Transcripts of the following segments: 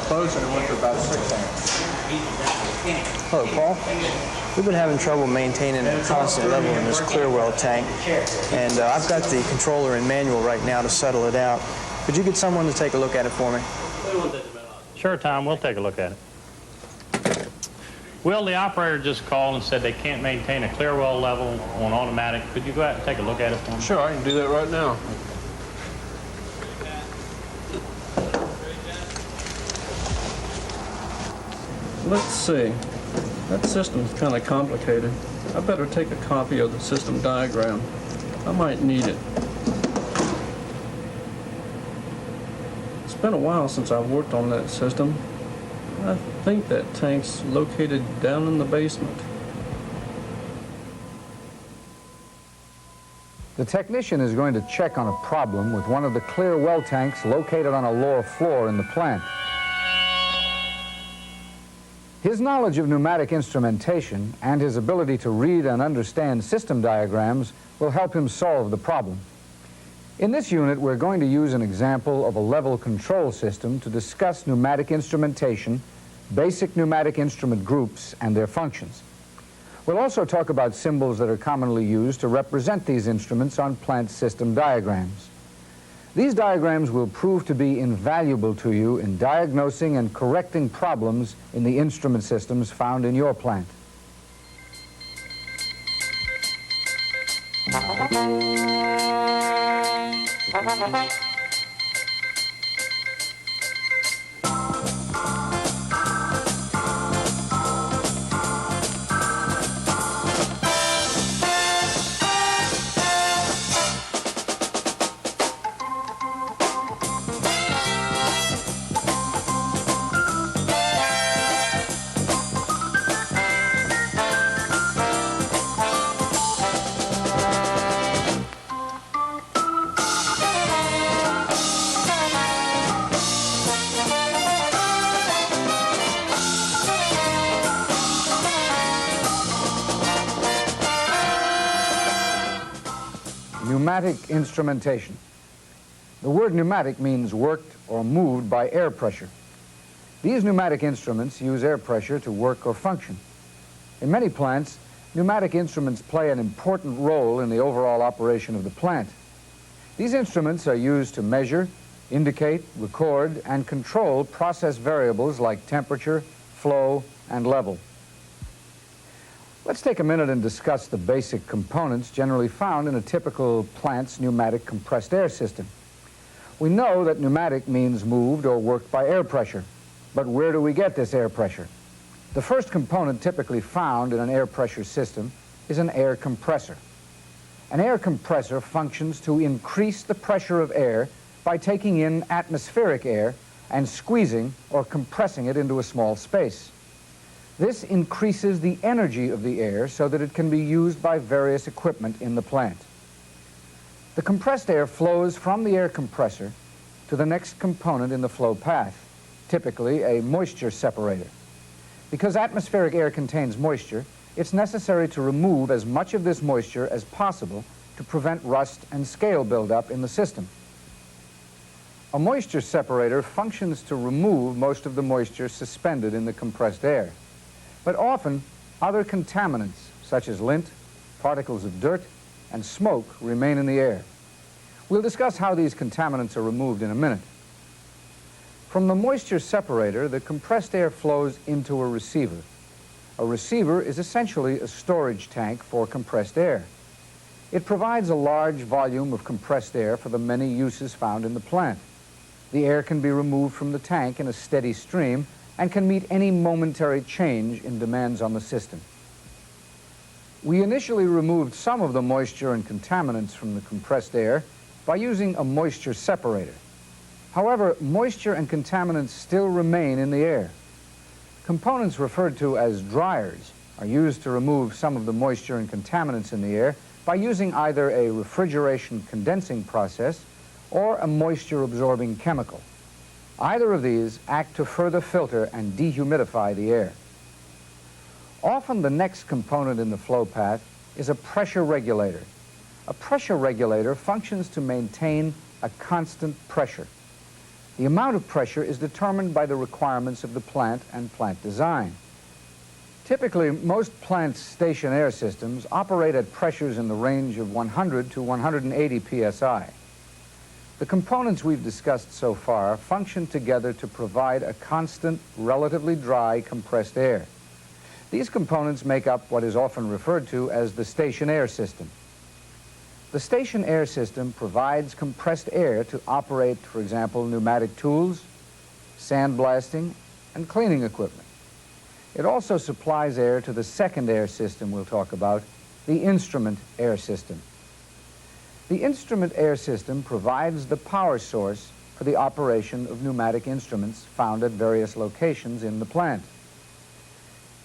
Closing it went to about 6 amps. Hello, Paul. We've been having trouble maintaining a constant level in this clear well tank, and I've got the controller and manual right now to settle it out. Could you get someone to take a look at it for me? Sure, Tom, we'll take a look at it. Will, the operator just called and said they can't maintain a clear well level on automatic. Could you go out and take a look at it for me? Sure, I can do that right now. Let's see. That system's kind of complicated. I better take a copy of the system diagram. I might need it. It's been a while since I've worked on that system. I think that tank's located down in the basement. The technician is going to check on a problem with one of the clear well tanks located on a lower floor in the plant. His knowledge of pneumatic instrumentation and his ability to read and understand system diagrams will help him solve the problem. In this unit, we're going to use an example of a level control system to discuss pneumatic instrumentation, basic pneumatic instrument groups, and their functions. We'll also talk about symbols that are commonly used to represent these instruments on plant system diagrams. These diagrams will prove to be invaluable to you in diagnosing and correcting problems in the instrument systems found in your plant. Pneumatic instrumentation. The word pneumatic means worked or moved by air pressure. These pneumatic instruments use air pressure to work or function. In many plants, pneumatic instruments play an important role in the overall operation of the plant. These instruments are used to measure, indicate, record, and control process variables like temperature, flow, and level. Let's take a minute and discuss the basic components generally found in a typical plant's pneumatic compressed air system. We know that pneumatic means moved or worked by air pressure, but where do we get this air pressure? The first component typically found in an air pressure system is an air compressor. An air compressor functions to increase the pressure of air by taking in atmospheric air and squeezing or compressing it into a small space. This increases the energy of the air so that it can be used by various equipment in the plant. The compressed air flows from the air compressor to the next component in the flow path, typically a moisture separator. Because atmospheric air contains moisture, it's necessary to remove as much of this moisture as possible to prevent rust and scale buildup in the system. A moisture separator functions to remove most of the moisture suspended in the compressed air. But often, other contaminants, such as lint, particles of dirt, and smoke, remain in the air. We'll discuss how these contaminants are removed in a minute. From the moisture separator, the compressed air flows into a receiver. A receiver is essentially a storage tank for compressed air. It provides a large volume of compressed air for the many uses found in the plant. The air can be removed from the tank in a steady stream and can meet any momentary change in demands on the system. We initially removed some of the moisture and contaminants from the compressed air by using a moisture separator. However, moisture and contaminants still remain in the air. Components referred to as dryers are used to remove some of the moisture and contaminants in the air by using either a refrigeration condensing process or a moisture-absorbing chemical. Either of these act to further filter and dehumidify the air. Often the next component in the flow path is a pressure regulator. A pressure regulator functions to maintain a constant pressure. The amount of pressure is determined by the requirements of the plant and plant design. Typically, most plants' station air systems operate at pressures in the range of 100 to 180 psi. The components we've discussed so far function together to provide a constant, relatively dry, compressed air. These components make up what is often referred to as the station air system. The station air system provides compressed air to operate, for example, pneumatic tools, sandblasting, and cleaning equipment. It also supplies air to the second air system we'll talk about, the instrument air system. The instrument air system provides the power source for the operation of pneumatic instruments found at various locations in the plant.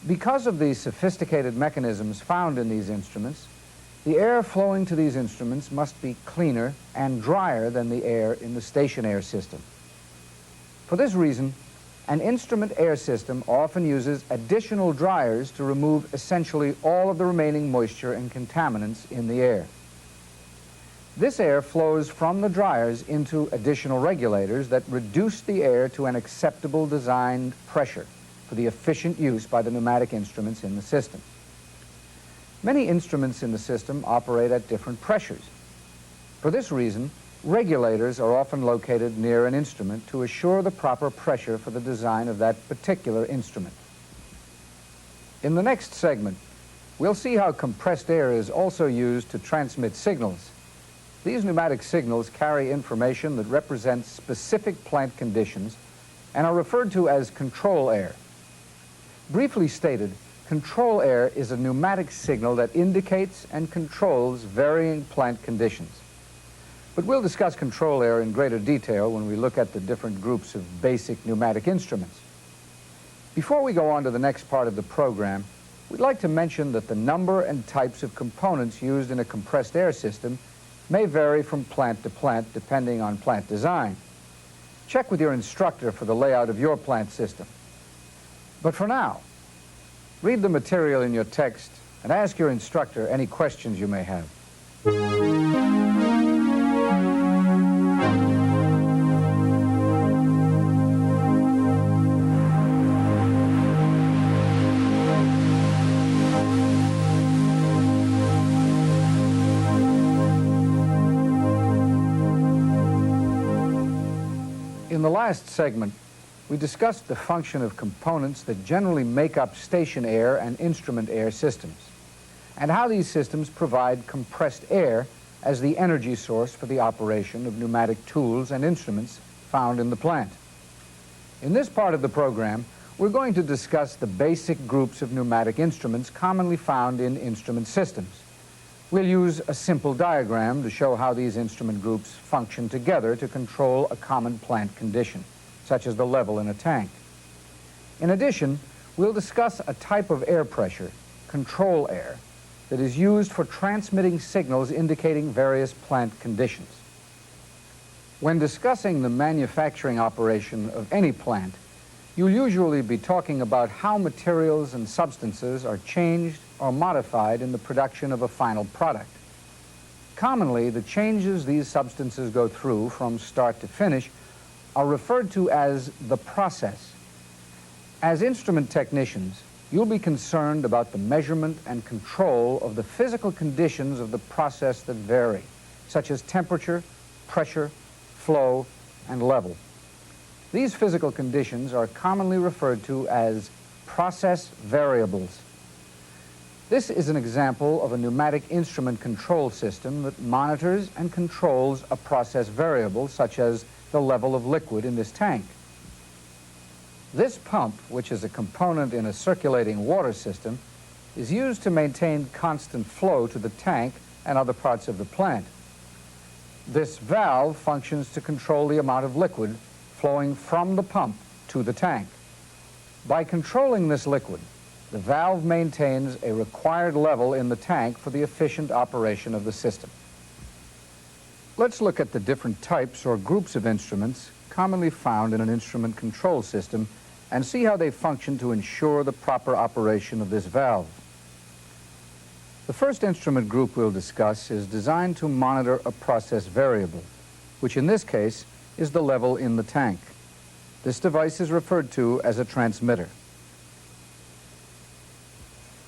Because of the sophisticated mechanisms found in these instruments, the air flowing to these instruments must be cleaner and drier than the air in the station air system. For this reason, an instrument air system often uses additional dryers to remove essentially all of the remaining moisture and contaminants in the air. This air flows from the dryers into additional regulators that reduce the air to an acceptable designed pressure for the efficient use by the pneumatic instruments in the system. Many instruments in the system operate at different pressures. For this reason, regulators are often located near an instrument to assure the proper pressure for the design of that particular instrument. In the next segment, we'll see how compressed air is also used to transmit signals. These pneumatic signals carry information that represents specific plant conditions and are referred to as control air. Briefly stated, control air is a pneumatic signal that indicates and controls varying plant conditions. But we'll discuss control air in greater detail when we look at the different groups of basic pneumatic instruments. Before we go on to the next part of the program, we'd like to mention that the number and types of components used in a compressed air system may vary from plant to plant depending on plant design. Check with your instructor for the layout of your plant system. But for now, read the material in your text and ask your instructor any questions you may have. In the last segment, we discussed the function of components that generally make up station air and instrument air systems, and how these systems provide compressed air as the energy source for the operation of pneumatic tools and instruments found in the plant. In this part of the program, we're going to discuss the basic groups of pneumatic instruments commonly found in instrument systems. We'll use a simple diagram to show how these instrument groups function together to control a common plant condition, such as the level in a tank. In addition, we'll discuss a type of air pressure, control air, that is used for transmitting signals indicating various plant conditions. When discussing the manufacturing operation of any plant, you'll usually be talking about how materials and substances are changed or modified in the production of a final product. Commonly, the changes these substances go through from start to finish are referred to as the process. As instrument technicians, you'll be concerned about the measurement and control of the physical conditions of the process that vary, such as temperature, pressure, flow, and level. These physical conditions are commonly referred to as process variables. This is an example of a pneumatic instrument control system that monitors and controls a process variable, such as the level of liquid in this tank. This pump, which is a component in a circulating water system, is used to maintain constant flow to the tank and other parts of the plant. This valve functions to control the amount of liquid flowing from the pump to the tank. By controlling this liquid, the valve maintains a required level in the tank for the efficient operation of the system. Let's look at the different types or groups of instruments commonly found in an instrument control system and see how they function to ensure the proper operation of this valve. The first instrument group we'll discuss is designed to monitor a process variable, which in this case is the level in the tank. This device is referred to as a transmitter.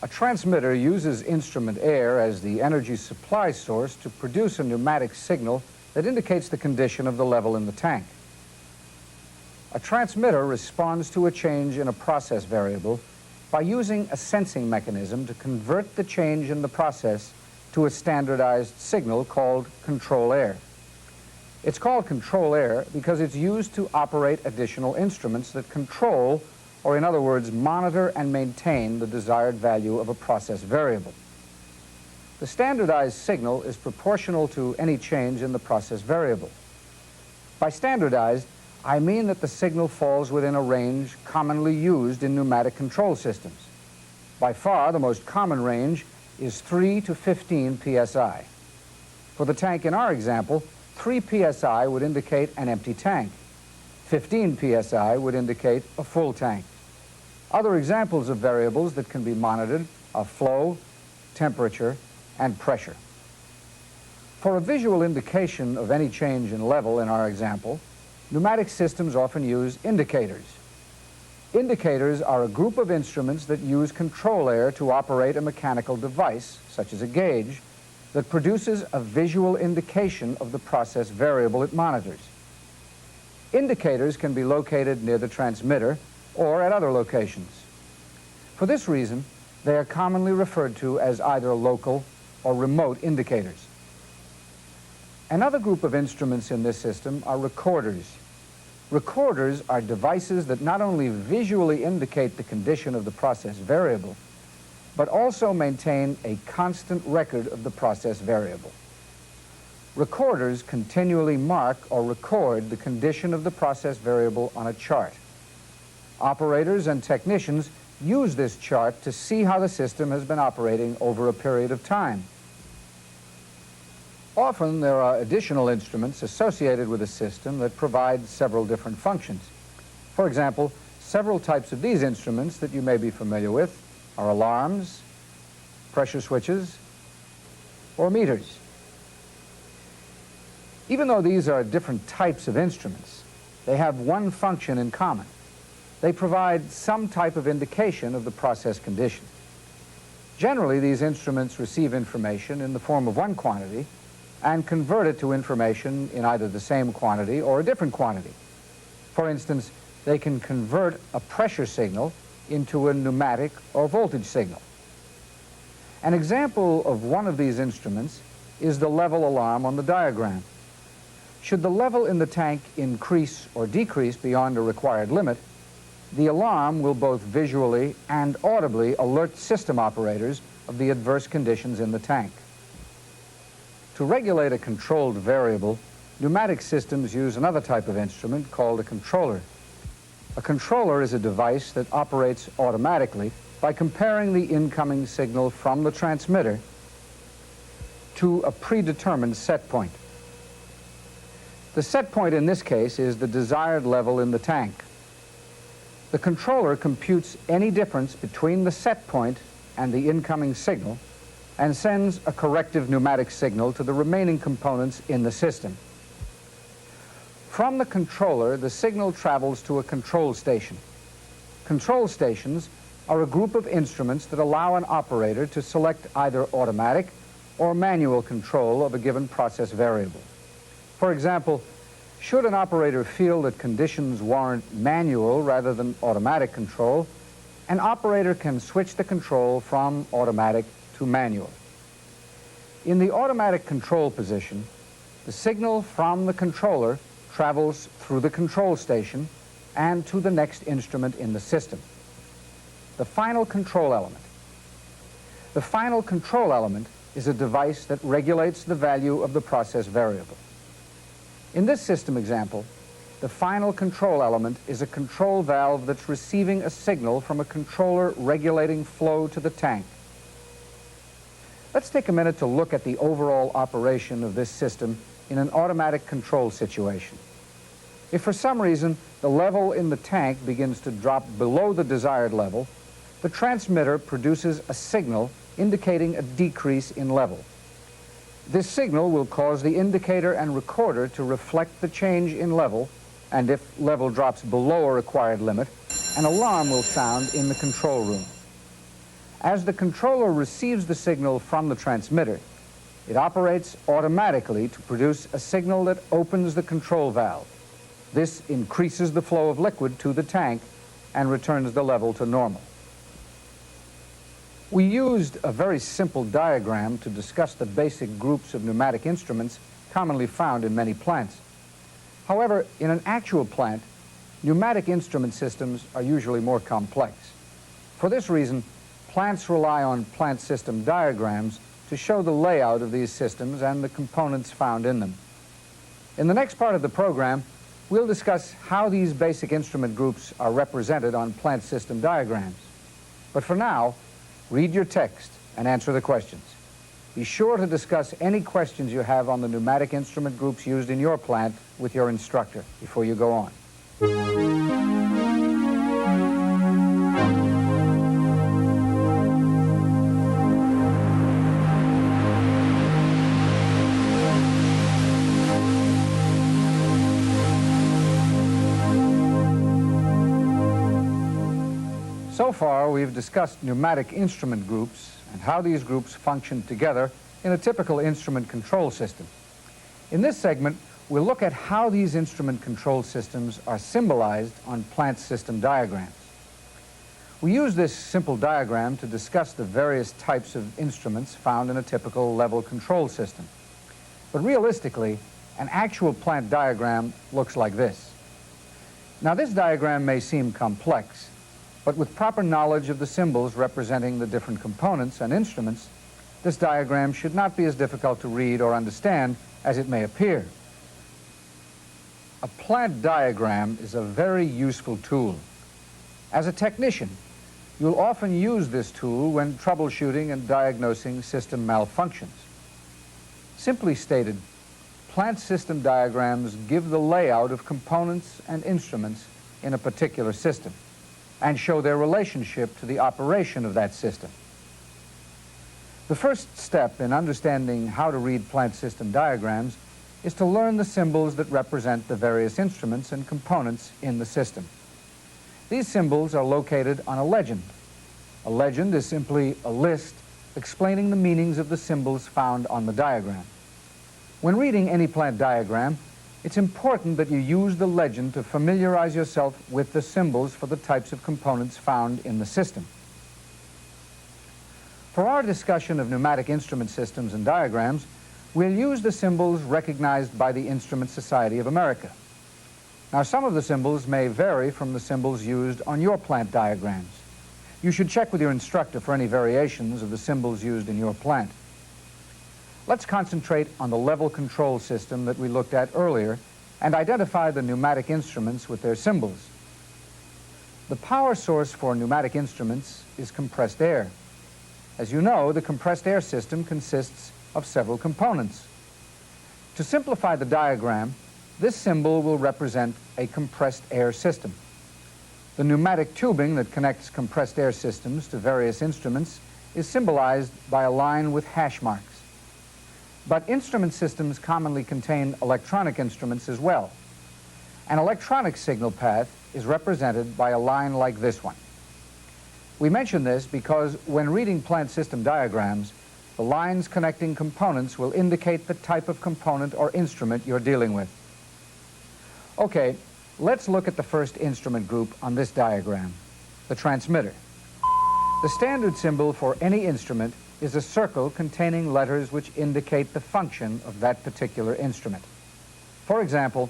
A transmitter uses instrument air as the energy supply source to produce a pneumatic signal that indicates the condition of the level in the tank. A transmitter responds to a change in a process variable by using a sensing mechanism to convert the change in the process to a standardized signal called control air. It's called control air because it's used to operate additional instruments that control, or in other words, monitor and maintain the desired value of a process variable. The standardized signal is proportional to any change in the process variable. By standardized, I mean that the signal falls within a range commonly used in pneumatic control systems. By far, the most common range is 3 to 15 psi. For the tank in our example, 3 psi would indicate an empty tank. 15 psi would indicate a full tank. Other examples of variables that can be monitored are flow, temperature, and pressure. For a visual indication of any change in level in our example, pneumatic systems often use indicators. Indicators are a group of instruments that use control air to operate a mechanical device, such as a gauge, that produces a visual indication of the process variable it monitors. Indicators can be located near the transmitter or at other locations. For this reason, they are commonly referred to as either local or remote indicators. Another group of instruments in this system are recorders. Recorders are devices that not only visually indicate the condition of the process variable, but also maintain a constant record of the process variable. Recorders continually mark or record the condition of the process variable on a chart. Operators and technicians use this chart to see how the system has been operating over a period of time. Often there are additional instruments associated with a system that provide several different functions. For example, several types of these instruments that you may be familiar with are alarms, pressure switches, or meters. Even though these are different types of instruments, they have one function in common. They provide some type of indication of the process condition. Generally, these instruments receive information in the form of one quantity and convert it to information in either the same quantity or a different quantity. For instance, they can convert a pressure signal into a pneumatic or voltage signal. An example of one of these instruments is the level alarm on the diagram. Should the level in the tank increase or decrease beyond a required limit, the alarm will both visually and audibly alert system operators of the adverse conditions in the tank. To regulate a controlled variable, pneumatic systems use another type of instrument called a controller. A controller is a device that operates automatically by comparing the incoming signal from the transmitter to a predetermined set point. The set point in this case is the desired level in the tank. The controller computes any difference between the set point and the incoming signal and sends a corrective pneumatic signal to the remaining components in the system. From the controller, the signal travels to a control station. Control stations are a group of instruments that allow an operator to select either automatic or manual control of a given process variable. For example, should an operator feel that conditions warrant manual rather than automatic control, an operator can switch the control from automatic to manual. In the automatic control position, the signal from the controller travels through the control station and to the next instrument in the system. The final control element. The final control element is a device that regulates the value of the process variable. In this system example, the final control element is a control valve that's receiving a signal from a controller regulating flow to the tank. Let's take a minute to look at the overall operation of this system in an automatic control situation. If for some reason the level in the tank begins to drop below the desired level, the transmitter produces a signal indicating a decrease in level. This signal will cause the indicator and recorder to reflect the change in level, and if level drops below a required limit, an alarm will sound in the control room. As the controller receives the signal from the transmitter, it operates automatically to produce a signal that opens the control valve. This increases the flow of liquid to the tank and returns the level to normal. We used a very simple diagram to discuss the basic groups of pneumatic instruments commonly found in many plants. However, in an actual plant, pneumatic instrument systems are usually more complex. For this reason, plants rely on plant system diagrams to show the layout of these systems and the components found in them. In the next part of the program, we'll discuss how these basic instrument groups are represented on plant system diagrams. But for now, read your text and answer the questions. Be sure to discuss any questions you have on the pneumatic instrument groups used in your plant with your instructor before you go on. So far, we've discussed pneumatic instrument groups and how these groups function together in a typical instrument control system. In this segment, we'll look at how these instrument control systems are symbolized on plant system diagrams. We use this simple diagram to discuss the various types of instruments found in a typical level control system. But realistically, an actual plant diagram looks like this. Now, this diagram may seem complex, but with proper knowledge of the symbols representing the different components and instruments, this diagram should not be as difficult to read or understand as it may appear. A plant diagram is a very useful tool. As a technician, you'll often use this tool when troubleshooting and diagnosing system malfunctions. Simply stated, plant system diagrams give the layout of components and instruments in a particular system and show their relationship to the operation of that system. The first step in understanding how to read plant system diagrams is to learn the symbols that represent the various instruments and components in the system. These symbols are located on a legend. A legend is simply a list explaining the meanings of the symbols found on the diagram. When reading any plant diagram, it's important that you use the legend to familiarize yourself with the symbols for the types of components found in the system. For our discussion of pneumatic instrument systems and diagrams, we'll use the symbols recognized by the Instrument Society of America. Now, some of the symbols may vary from the symbols used on your plant diagrams. You should check with your instructor for any variations of the symbols used in your plant. Let's concentrate on the level control system that we looked at earlier and identify the pneumatic instruments with their symbols. The power source for pneumatic instruments is compressed air. As you know, the compressed air system consists of several components. To simplify the diagram, this symbol will represent a compressed air system. The pneumatic tubing that connects compressed air systems to various instruments is symbolized by a line with hash marks. But instrument systems commonly contain electronic instruments as well. An electronic signal path is represented by a line like this one. We mention this because when reading plant system diagrams, the lines connecting components will indicate the type of component or instrument you're dealing with. Okay, let's look at the first instrument group on this diagram, the transmitter. The standard symbol for any instrument is a circle containing letters which indicate the function of that particular instrument. For example,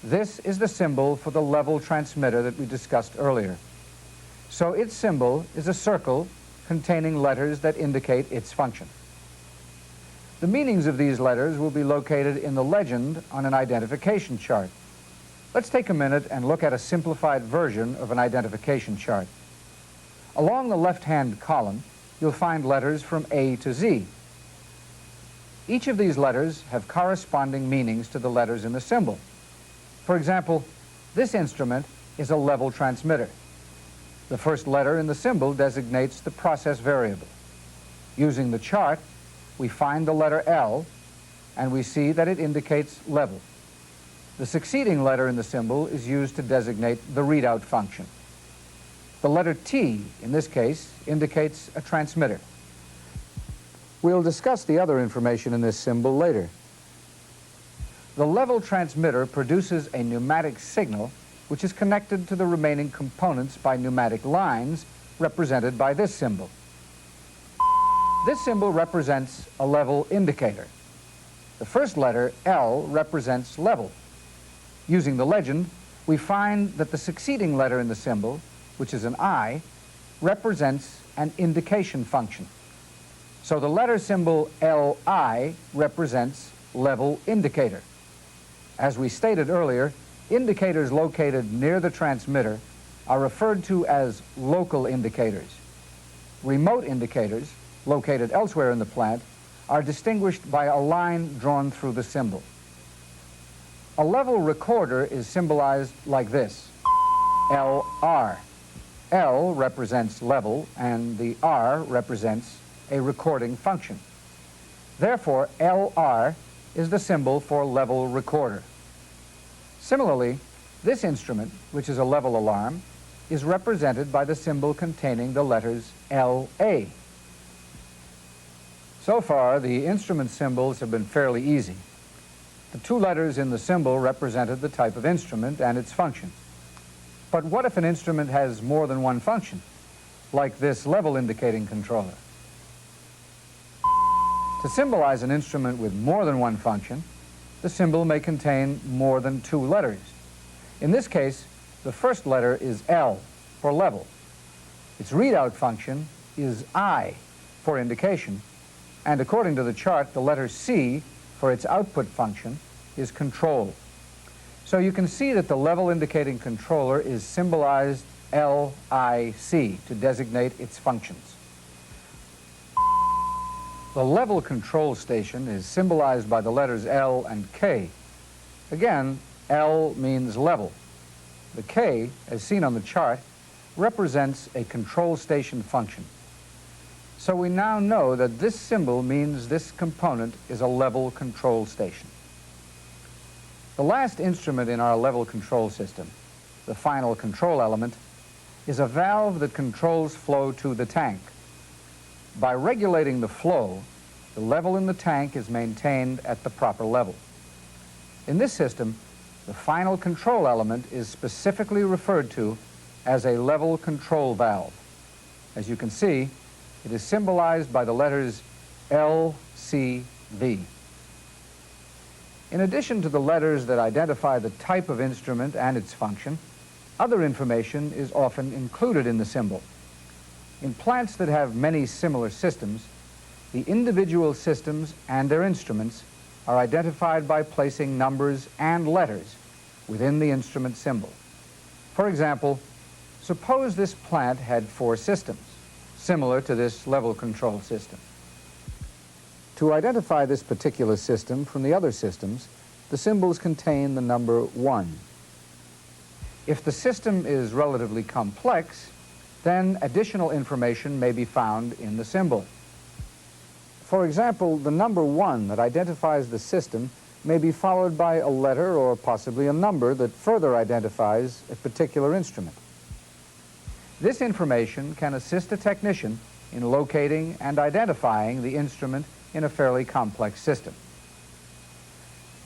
this is the symbol for the level transmitter that we discussed earlier. So its symbol is a circle containing letters that indicate its function. The meanings of these letters will be located in the legend on an identification chart. Let's take a minute and look at a simplified version of an identification chart. Along the left-hand column, you'll find letters from A to Z. Each of these letters have corresponding meanings to the letters in the symbol. For example, this instrument is a level transmitter. The first letter in the symbol designates the process variable. Using the chart, we find the letter L and we see that it indicates level. The succeeding letter in the symbol is used to designate the readout function. The letter T, in this case, indicates a transmitter. We'll discuss the other information in this symbol later. The level transmitter produces a pneumatic signal which is connected to the remaining components by pneumatic lines represented by this symbol. This symbol represents a level indicator. The first letter, L, represents level. Using the legend, we find that the succeeding letter in the symbol, which is an I, represents an indication function. So the letter symbol LI represents level indicator. As we stated earlier, indicators located near the transmitter are referred to as local indicators. Remote indicators, located elsewhere in the plant, are distinguished by a line drawn through the symbol. A level recorder is symbolized like this, LR. L represents level, and the R represents a recording function. Therefore, LR is the symbol for level recorder. Similarly, this instrument, which is a level alarm, is represented by the symbol containing the letters LA. So far, the instrument symbols have been fairly easy. The two letters in the symbol represented the type of instrument and its function. But what if an instrument has more than one function, like this level indicating controller? To symbolize an instrument with more than one function, the symbol may contain more than two letters. In this case, the first letter is L for level. Its readout function is I for indication, and according to the chart, the letter C for its output function is control. So you can see that the level indicating controller is symbolized LIC to designate its functions. The level control station is symbolized by the letters L and K. Again, L means level. The K, as seen on the chart, represents a control station function. So we now know that this symbol means this component is a level control station. The last instrument in our level control system, the final control element, is a valve that controls flow to the tank. By regulating the flow, the level in the tank is maintained at the proper level. In this system, the final control element is specifically referred to as a level control valve. As you can see, it is symbolized by the letters LCV. In addition to the letters that identify the type of instrument and its function, other information is often included in the symbol. In plants that have many similar systems, the individual systems and their instruments are identified by placing numbers and letters within the instrument symbol. For example, suppose this plant had 4 systems, similar to this level control system. To identify this particular system from the other systems, the symbols contain the number 1. If the system is relatively complex, then additional information may be found in the symbol. For example, the number 1 that identifies the system may be followed by a letter or possibly a number that further identifies a particular instrument. This information can assist a technician in locating and identifying the instrument in a fairly complex system.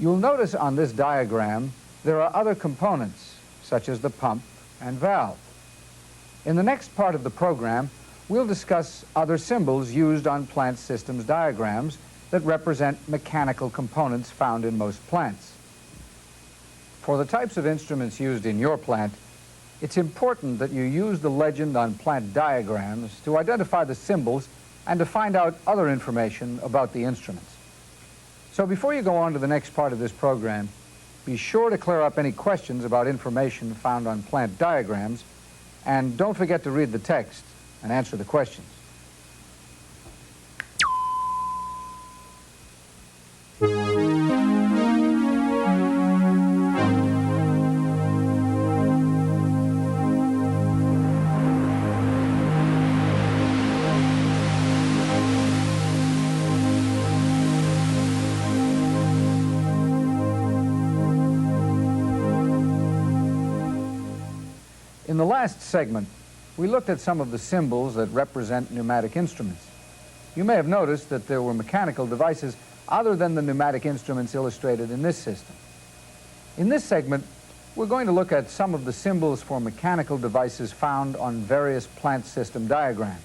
You'll notice on this diagram there are other components, such as the pump and valve. In the next part of the program, we'll discuss other symbols used on plant systems diagrams that represent mechanical components found in most plants. For the types of instruments used in your plant, it's important that you use the legend on plant diagrams to identify the symbols and to find out other information about the instruments. So before you go on to the next part of this program, be sure to clear up any questions about information found on plant diagrams, and don't forget to read the text and answer the questions. In the last segment, we looked at some of the symbols that represent pneumatic instruments. You may have noticed that there were mechanical devices other than the pneumatic instruments illustrated in this system. In this segment, we're going to look at some of the symbols for mechanical devices found on various plant system diagrams.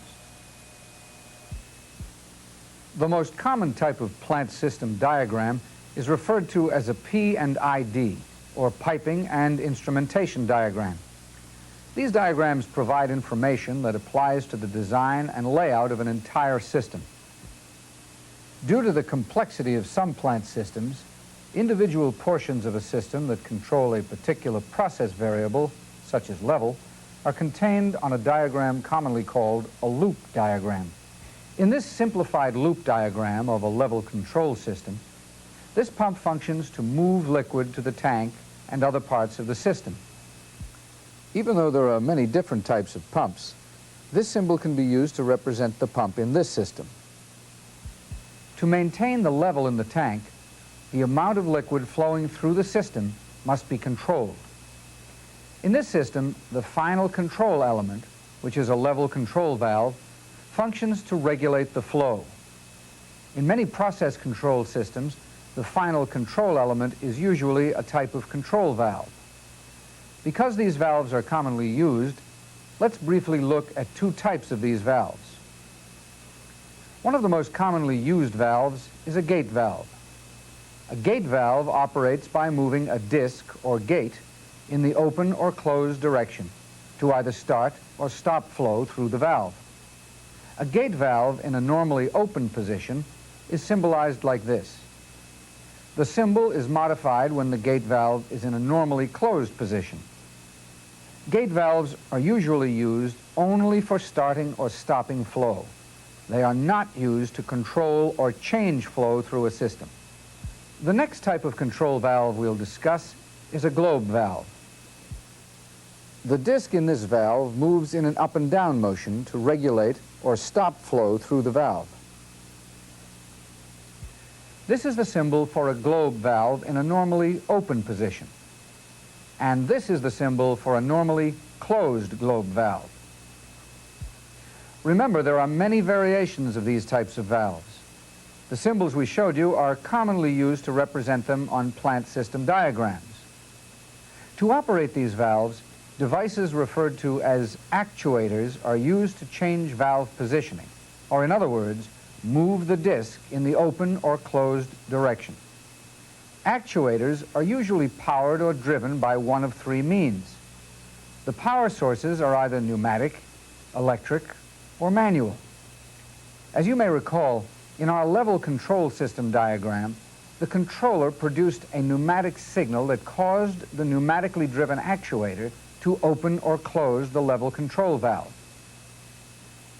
The most common type of plant system diagram is referred to as a P&ID, or piping and instrumentation diagram. These diagrams provide information that applies to the design and layout of an entire system. Due to the complexity of some plant systems, individual portions of a system that control a particular process variable, such as level, are contained on a diagram commonly called a loop diagram. In this simplified loop diagram of a level control system, this pump functions to move liquid to the tank and other parts of the system. Even though there are many different types of pumps, this symbol can be used to represent the pump in this system. To maintain the level in the tank, the amount of liquid flowing through the system must be controlled. In this system, the final control element, which is a level control valve, functions to regulate the flow. In many process control systems, the final control element is usually a type of control valve. Because these valves are commonly used, let's briefly look at two types of these valves. One of the most commonly used valves is a gate valve. A gate valve operates by moving a disc or gate in the open or closed direction to either start or stop flow through the valve. A gate valve in a normally open position is symbolized like this. The symbol is modified when the gate valve is in a normally closed position. Gate valves are usually used only for starting or stopping flow. They are not used to control or change flow through a system. The next type of control valve we'll discuss is a globe valve. The disc in this valve moves in an up and down motion to regulate or stop flow through the valve. This is the symbol for a globe valve in a normally open position. And this is the symbol for a normally closed globe valve. Remember, there are many variations of these types of valves. The symbols we showed you are commonly used to represent them on plant system diagrams. To operate these valves, devices referred to as actuators are used to change valve positioning, or in other words, move the disc in the open or closed direction. Actuators are usually powered or driven by one of three means. The power sources are either pneumatic, electric, or manual. As you may recall, in our level control system diagram, the controller produced a pneumatic signal that caused the pneumatically driven actuator to open or close the level control valve.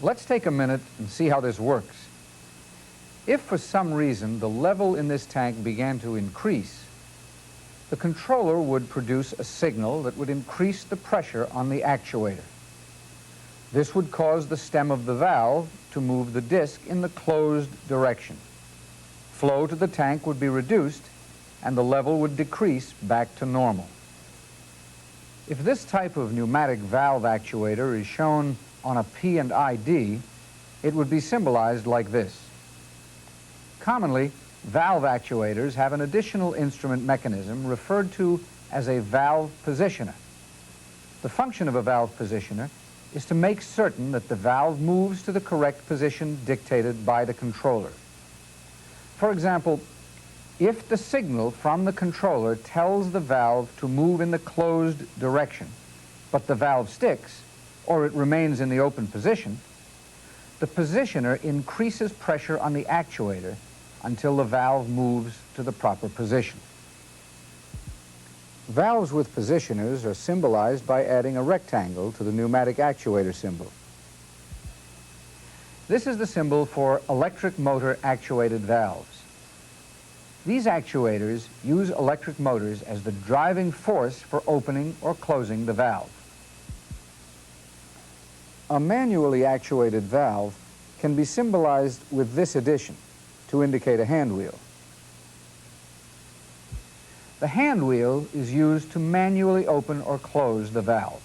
Let's take a minute and see how this works. If for some reason the level in this tank began to increase, the controller would produce a signal that would increase the pressure on the actuator. This would cause the stem of the valve to move the disc in the closed direction. Flow to the tank would be reduced and the level would decrease back to normal. If this type of pneumatic valve actuator is shown on a P&ID, it would be symbolized like this. Commonly, valve actuators have an additional instrument mechanism referred to as a valve positioner. The function of a valve positioner is to make certain that the valve moves to the correct position dictated by the controller. For example, if the signal from the controller tells the valve to move in the closed direction, but the valve sticks, or it remains in the open position, the positioner increases pressure on the actuator until the valve moves to the proper position. Valves with positioners are symbolized by adding a rectangle to the pneumatic actuator symbol. This is the symbol for electric motor actuated valves. These actuators use electric motors as the driving force for opening or closing the valve. A manually actuated valve can be symbolized with this addition to indicate a hand wheel. The hand wheel is used to manually open or close the valve.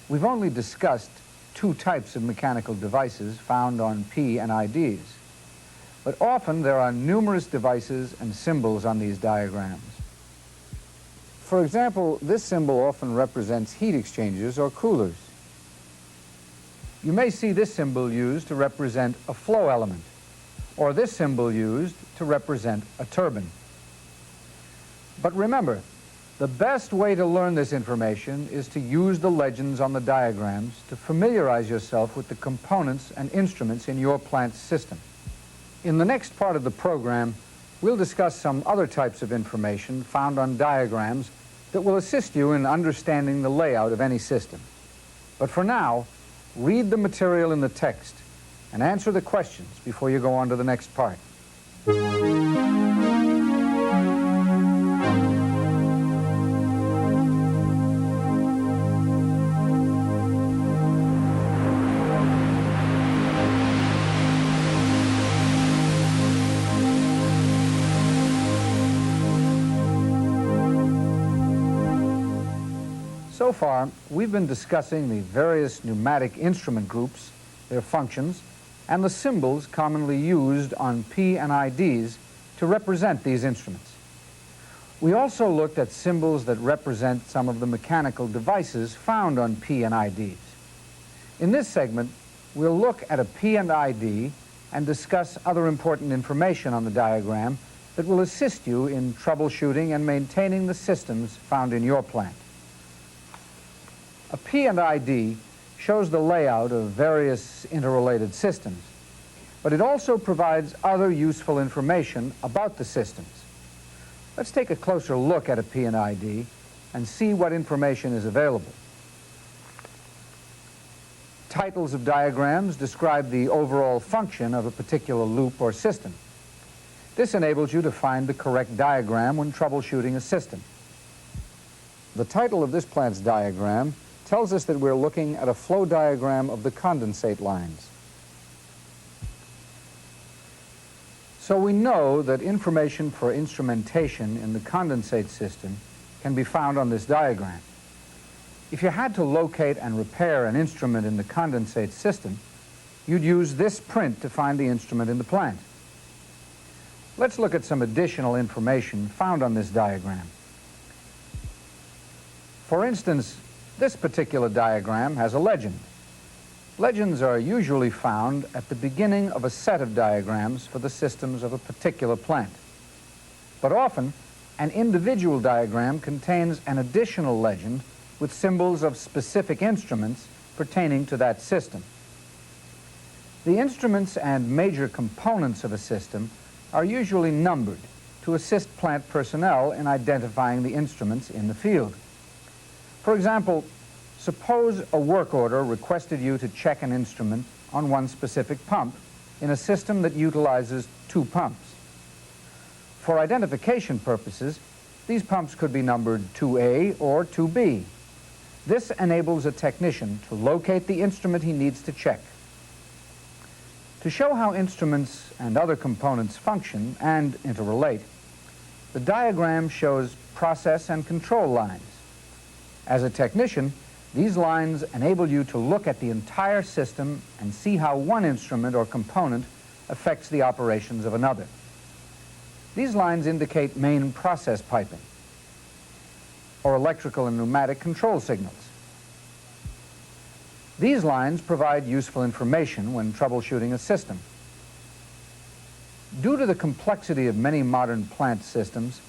We've only discussed two types of mechanical devices found on P and IDs, but often there are numerous devices and symbols on these diagrams. For example, this symbol often represents heat exchangers or coolers. You may see this symbol used to represent a flow element, or this symbol used to represent a turbine. But remember, the best way to learn this information is to use the legends on the diagrams to familiarize yourself with the components and instruments in your plant's system. In the next part of the program, we'll discuss some other types of information found on diagrams that will assist you in understanding the layout of any system. But for now, read the material in the text and answer the questions before you go on to the next part. So far, we've been discussing the various pneumatic instrument groups, their functions, and the symbols commonly used on P and IDs to represent these instruments. We also looked at symbols that represent some of the mechanical devices found on P and IDs. In this segment, we'll look at a P and ID and discuss other important information on the diagram that will assist you in troubleshooting and maintaining the systems found in your plant. A P and ID shows the layout of various interrelated systems, but it also provides other useful information about the systems. Let's take a closer look at a P and ID and see what information is available. Titles of diagrams describe the overall function of a particular loop or system. This enables you to find the correct diagram when troubleshooting a system. The title of this plant's diagram tells us that we're looking at a flow diagram of the condensate lines. So we know that information for instrumentation in the condensate system can be found on this diagram. If you had to locate and repair an instrument in the condensate system, you'd use this print to find the instrument in the plant. Let's look at some additional information found on this diagram. For instance, this particular diagram has a legend. Legends are usually found at the beginning of a set of diagrams for the systems of a particular plant. But often, an individual diagram contains an additional legend with symbols of specific instruments pertaining to that system. The instruments and major components of a system are usually numbered to assist plant personnel in identifying the instruments in the field. For example, suppose a work order requested you to check an instrument on one specific pump in a system that utilizes two pumps. For identification purposes, these pumps could be numbered 2A or 2B. This enables a technician to locate the instrument he needs to check. To show how instruments and other components function and interrelate, the diagram shows process and control lines. As a technician, these lines enable you to look at the entire system and see how one instrument or component affects the operations of another. These lines indicate main process piping, or electrical and pneumatic control signals. These lines provide useful information when troubleshooting a system. Due to the complexity of many modern plant systems,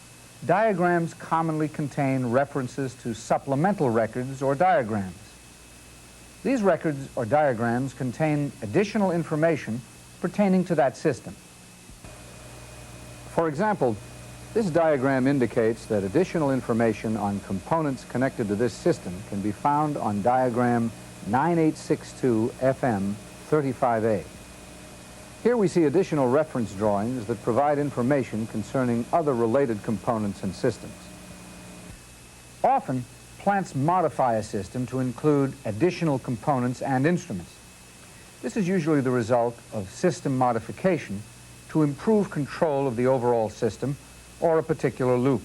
diagrams commonly contain references to supplemental records or diagrams. These records or diagrams contain additional information pertaining to that system. For example, this diagram indicates that additional information on components connected to this system can be found on diagram 9862 FM 35A. Here we see additional reference drawings that provide information concerning other related components and systems. Often, plants modify a system to include additional components and instruments. This is usually the result of system modification to improve control of the overall system or a particular loop.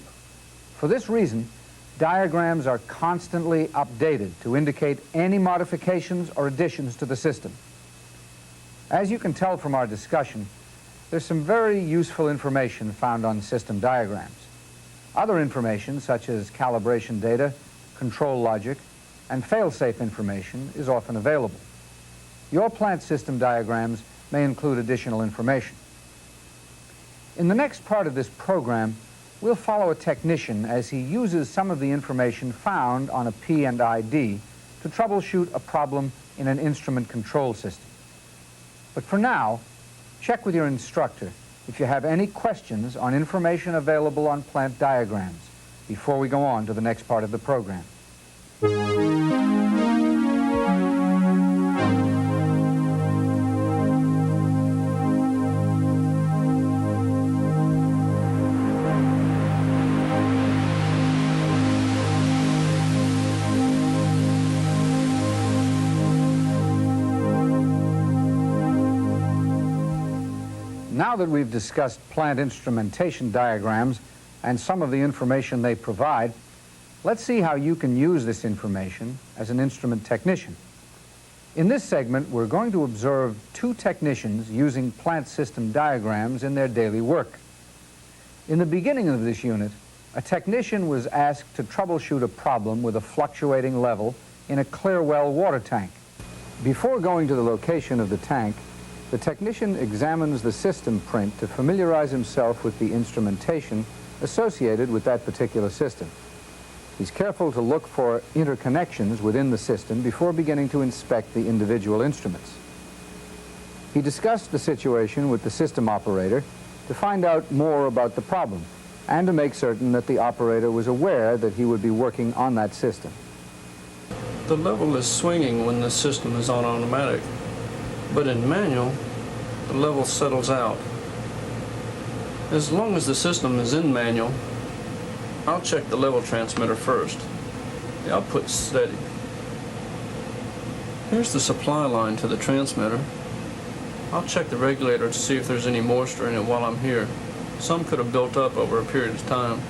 For this reason, diagrams are constantly updated to indicate any modifications or additions to the system. As you can tell from our discussion, there's some very useful information found on system diagrams. Other information, such as calibration data, control logic, and fail-safe information, is often available. Your plant system diagrams may include additional information. In the next part of this program, we'll follow a technician as he uses some of the information found on a P&ID to troubleshoot a problem in an instrument control system. But for now, check with your instructor if you have any questions on information available on plant diagrams before we go on to the next part of the program. Now that we've discussed plant instrumentation diagrams and some of the information they provide, let's see how you can use this information as an instrument technician. In this segment, we're going to observe two technicians using plant system diagrams in their daily work. In the beginning of this unit, a technician was asked to troubleshoot a problem with a fluctuating level in a clear well water tank. Before going to the location of the tank, the technician examines the system print to familiarize himself with the instrumentation associated with that particular system. He's careful to look for interconnections within the system before beginning to inspect the individual instruments. He discussed the situation with the system operator to find out more about the problem and to make certain that the operator was aware that he would be working on that system. The level is swinging when the system is on automatic, but in manual, the level settles out. As long as the system is in manual, I'll check the level transmitter first. The output's steady. Here's the supply line to the transmitter. I'll check the regulator to see if there's any moisture in it while I'm here. Some could have built up over a period of time.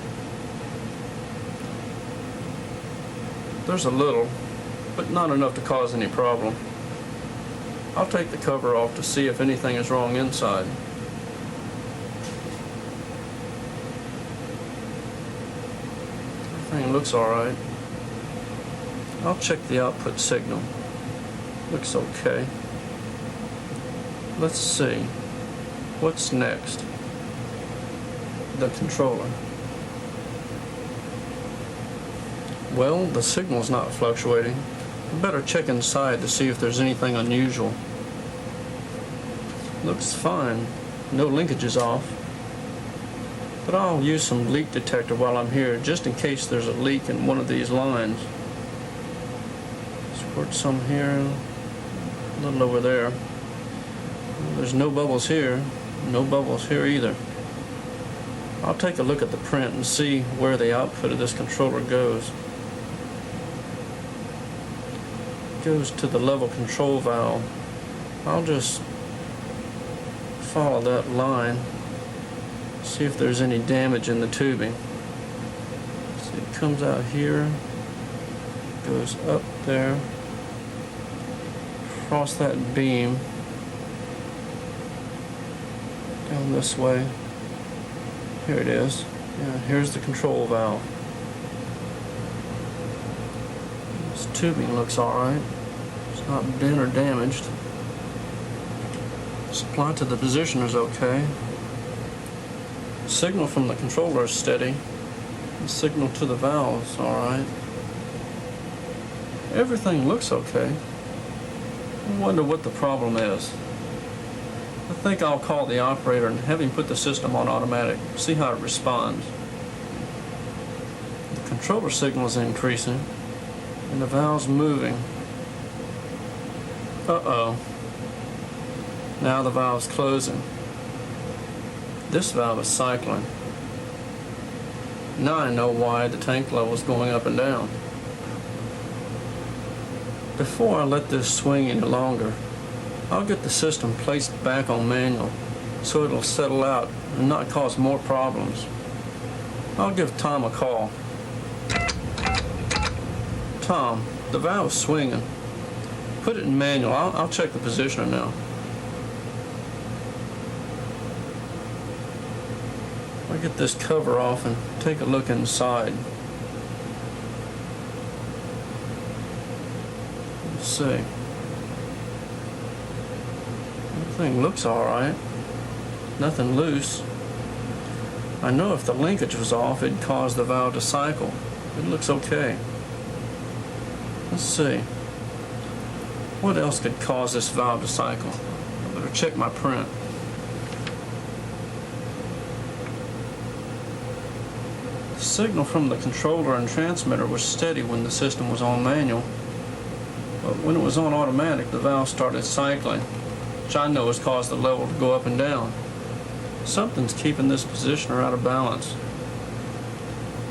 There's a little, but not enough to cause any problem. I'll take the cover off to see if anything is wrong inside. Everything looks all right. I'll check the output signal. Looks okay. Let's see. What's next? The controller. Well, the signal's not fluctuating. I better check inside to see if there's anything unusual. Looks fine. No linkage is off. But I'll use some leak detector while I'm here, just in case there's a leak in one of these lines. Squirt some here, a little over there. There's no bubbles here, no bubbles here either. I'll take a look at the print and see where the output of this controller goes. It goes to the level control valve. I'll just follow that line, see if there's any damage in the tubing. See, it comes out here, goes up there, across that beam, down this way. Here it is. Yeah, here's the control valve. This tubing looks alright. It's not bent or damaged. Supply to the positioner is okay. Signal from the controller is steady. The signal to the valve is alright. Everything looks okay. I wonder what the problem is. I think I'll call the operator and have him put the system on automatic, see how it responds. The controller signal is increasing, and the valve's moving. Uh-oh. Now the valve's closing. This valve is cycling. Now I know why the tank level is going up and down. Before I let this swing any longer, I'll get the system placed back on manual so it'll settle out and not cause more problems. I'll give Tom a call. Tom, the valve's swinging. Put it in manual. I'll check the positioner now. I'll get this cover off and take a look inside. Let's see. Everything looks all right. Nothing loose. I know if the linkage was off, it'd cause the valve to cycle. It looks okay. Let's see. What else could cause this valve to cycle? I better check my print. The signal from the controller and transmitter was steady when the system was on manual, but when it was on automatic, the valve started cycling, which I know has caused the level to go up and down. Something's keeping this positioner out of balance.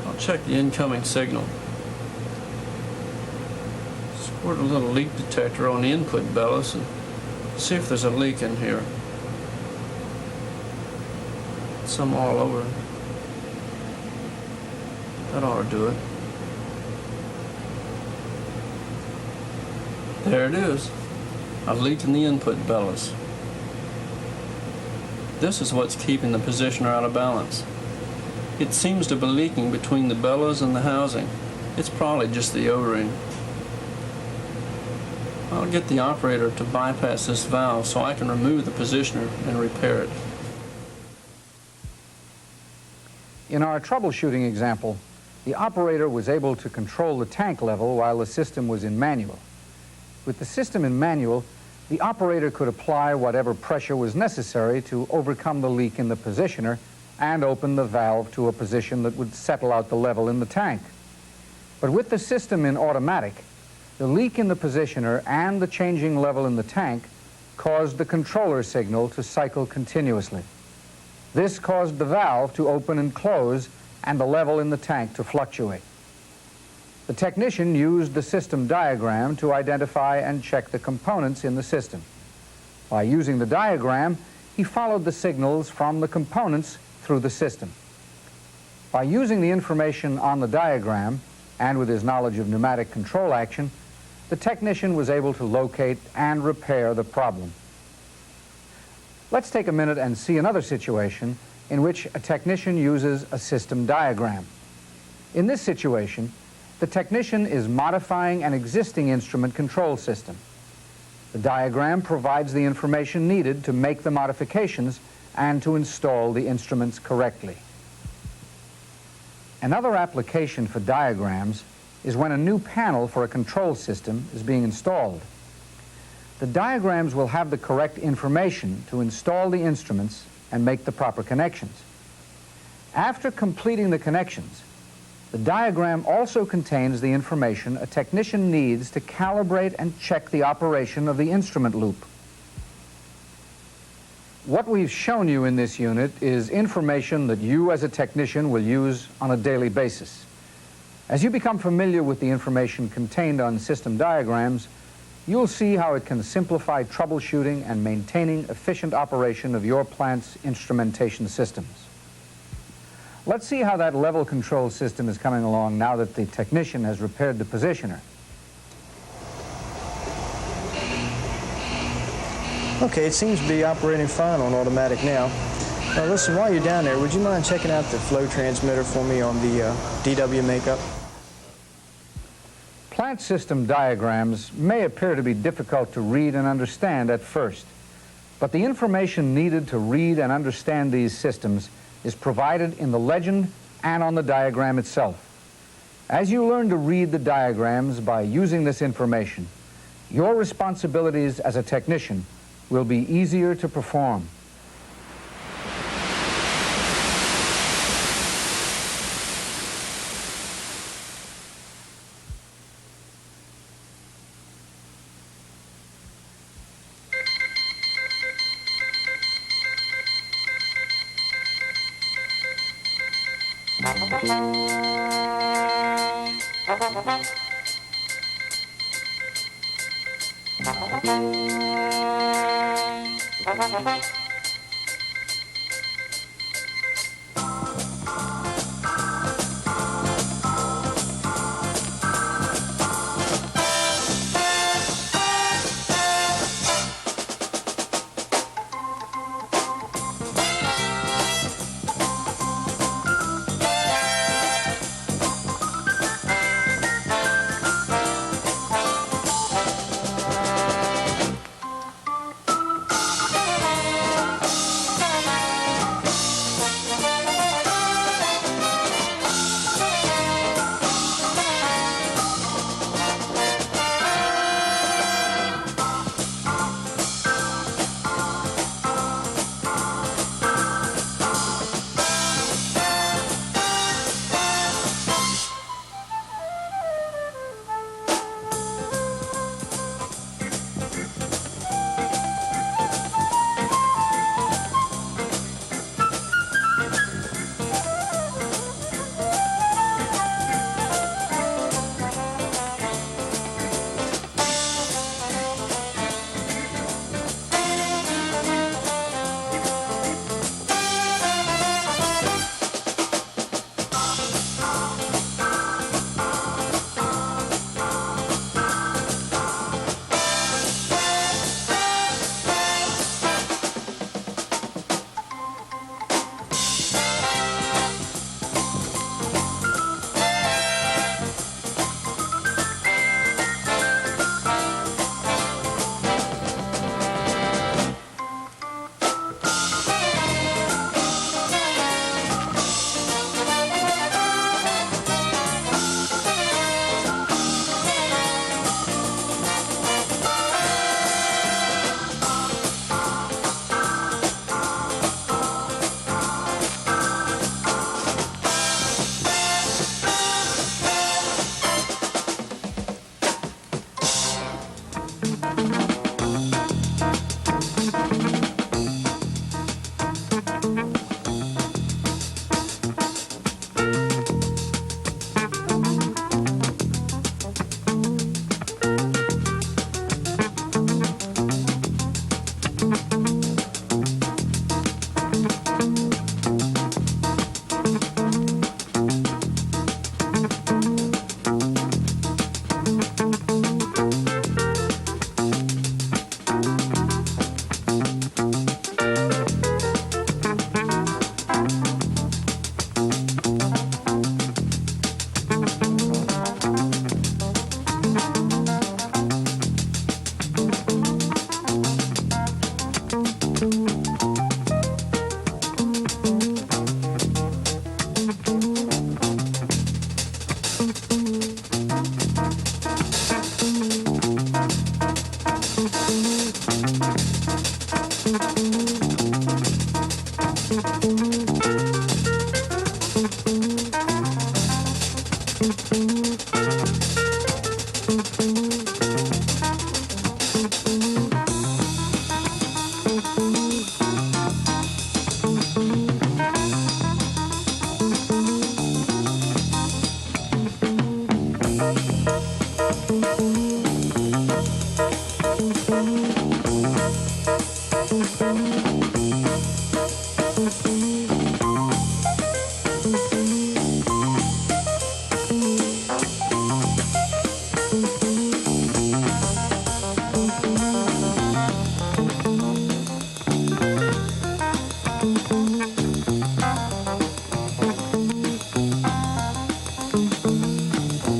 I'll check the incoming signal. Squirt a little leak detector on the input bellows and see if there's a leak in here. Some all over. That ought to do it. There it is. A leak in the input bellows. This is what's keeping the positioner out of balance. It seems to be leaking between the bellows and the housing. It's probably just the O-ring. I'll get the operator to bypass this valve so I can remove the positioner and repair it. In our troubleshooting example, the operator was able to control the tank level while the system was in manual. With the system in manual, the operator could apply whatever pressure was necessary to overcome the leak in the positioner and open the valve to a position that would settle out the level in the tank. But with the system in automatic, the leak in the positioner and the changing level in the tank caused the controller signal to cycle continuously. This caused the valve to open and close and the level in the tank to fluctuate. The technician used the system diagram to identify and check the components in the system. By using the diagram, he followed the signals from the components through the system. By using the information on the diagram, and with his knowledge of pneumatic control action, the technician was able to locate and repair the problem. Let's take a minute and see another situation in which a technician uses a system diagram. In this situation, the technician is modifying an existing instrument control system. The diagram provides the information needed to make the modifications and to install the instruments correctly. Another application for diagrams is when a new panel for a control system is being installed. The diagrams will have the correct information to install the instruments and make the proper connections. After completing the connections, the diagram also contains the information a technician needs to calibrate and check the operation of the instrument loop. What we've shown you in this unit is information that you as a technician will use on a daily basis. As you become familiar with the information contained on system diagrams, you'll see how it can simplify troubleshooting and maintaining efficient operation of your plant's instrumentation systems. Let's see how that level control system is coming along now that the technician has repaired the positioner. Okay, it seems to be operating fine on automatic now. Now listen, while you're down there, would you mind checking out the flow transmitter for me on the DW makeup? Plant system diagrams may appear to be difficult to read and understand at first, but the information needed to read and understand these systems is provided in the legend and on the diagram itself. As you learn to read the diagrams by using this information, your responsibilities as a technician will be easier to perform.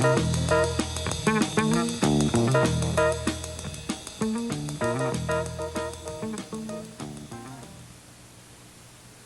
Thank you.